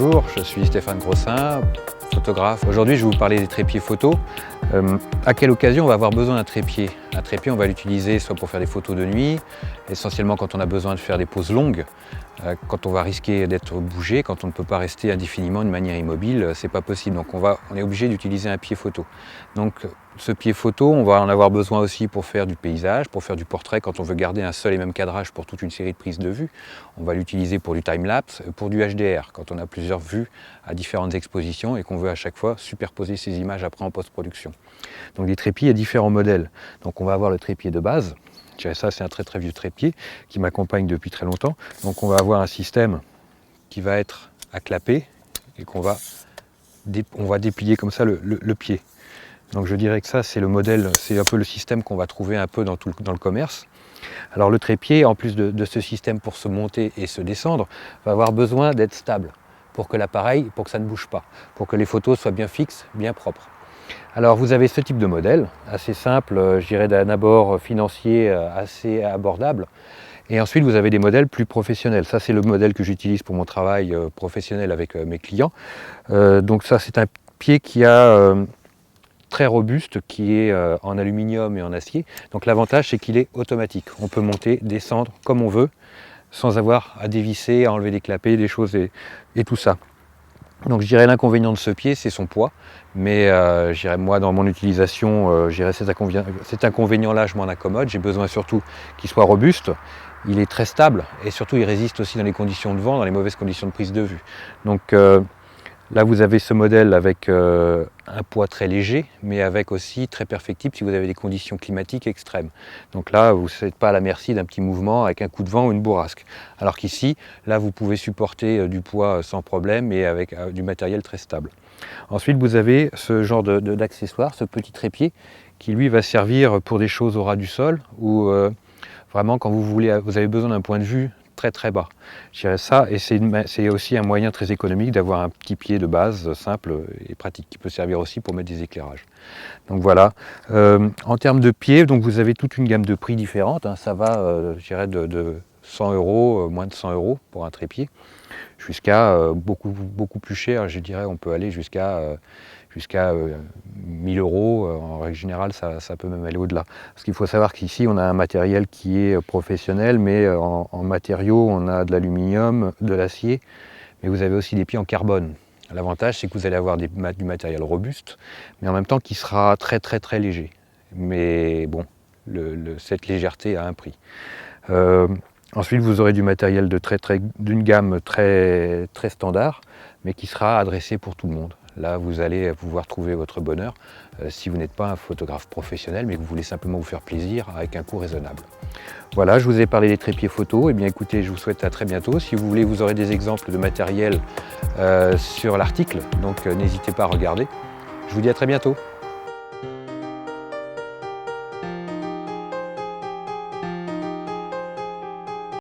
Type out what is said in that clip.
Bonjour, je suis Stéphane Grossin, photographe. Aujourd'hui, je vais vous parler des trépieds photo. À quelle occasion on va avoir besoin d'un trépied? Un trépied, on va l'utiliser soit pour faire des photos de nuit, essentiellement quand on a besoin de faire des poses longues, quand on va risquer d'être bougé, quand on ne peut pas rester indéfiniment de manière immobile, c'est pas possible. Donc on est obligé d'utiliser un pied photo. Donc ce pied photo, on va en avoir besoin aussi pour faire du paysage, pour faire du portrait, quand on veut garder un seul et même cadrage pour toute une série de prises de vues. On va l'utiliser pour du time-lapse, pour du HDR, quand on a plusieurs vues à différentes expositions et qu'on veut à chaque fois superposer ces images après en post-production. Donc les trépieds, il y a différents modèles. Donc on va avoir le trépied de base. Ça, c'est un très vieux trépied qui m'accompagne depuis très longtemps. Donc on va avoir un système qui va être à clapper et on va déplier comme ça le pied. Donc je dirais que ça, c'est le modèle, c'est un peu le système qu'on va trouver un peu dans le commerce. Alors le trépied, en plus de ce système pour se monter et se descendre, va avoir besoin d'être stable pour que l'appareil, pour que ça ne bouge pas, pour que les photos soient bien fixes, bien propres. Alors vous avez ce type de modèle, assez simple, je dirais d'un abord financier assez abordable. Et ensuite vous avez des modèles plus professionnels. Ça c'est le modèle que j'utilise pour mon travail professionnel avec mes clients. Donc ça c'est un pied qui a très robuste, qui est en aluminium et en acier. Donc l'avantage c'est qu'il est automatique. On peut monter, descendre comme on veut, sans avoir à dévisser, à enlever des clapets, des choses et tout ça. Donc je dirais l'inconvénient de ce pied, c'est son poids, mais je dirais moi dans mon utilisation, cet inconvénient-là, je m'en accommode. J'ai besoin surtout qu'il soit robuste, il est très stable et surtout il résiste aussi dans les conditions de vent, dans les mauvaises conditions de prise de vue. Donc là vous avez ce modèle avec un poids très léger, mais avec aussi très perfectible si vous avez des conditions climatiques extrêmes. Donc là vous n'êtes pas à la merci d'un petit mouvement avec un coup de vent ou une bourrasque. Alors qu'ici, là vous pouvez supporter du poids sans problème et avec du matériel très stable. Ensuite vous avez ce genre d'accessoire, ce petit trépied, qui lui va servir pour des choses au ras du sol, ou vraiment quand vous avez besoin d'un point de vue très bas. Je dirais ça, et c'est aussi un moyen très économique d'avoir un petit pied de base simple et pratique qui peut servir aussi pour mettre des éclairages. Donc voilà. En termes de pieds, donc vous avez toute une gamme de prix différentes. Hein. Ça va, je dirais, de 100 €, moins de 100 € pour un trépied, jusqu'à beaucoup plus cher. Je dirais, on peut aller jusqu'à 1000 €. En règle générale, ça peut même aller au-delà. Parce qu'il faut savoir qu'ici, on a un matériel qui est professionnel, mais en matériaux, on a de l'aluminium, de l'acier, mais vous avez aussi des pieds en carbone. L'avantage, c'est que vous allez avoir du matériel robuste, mais en même temps qui sera très léger. Mais bon, cette légèreté a un prix. Ensuite, vous aurez du matériel d'une gamme très standard, mais qui sera adressé pour tout le monde. Là, vous allez pouvoir trouver votre bonheur si vous n'êtes pas un photographe professionnel, mais que vous voulez simplement vous faire plaisir avec un coût raisonnable. Voilà, je vous ai parlé des trépieds photo. Eh bien, écoutez, je vous souhaite à très bientôt. Si vous voulez, vous aurez des exemples de matériel sur l'article, donc n'hésitez pas à regarder. Je vous dis à très bientôt.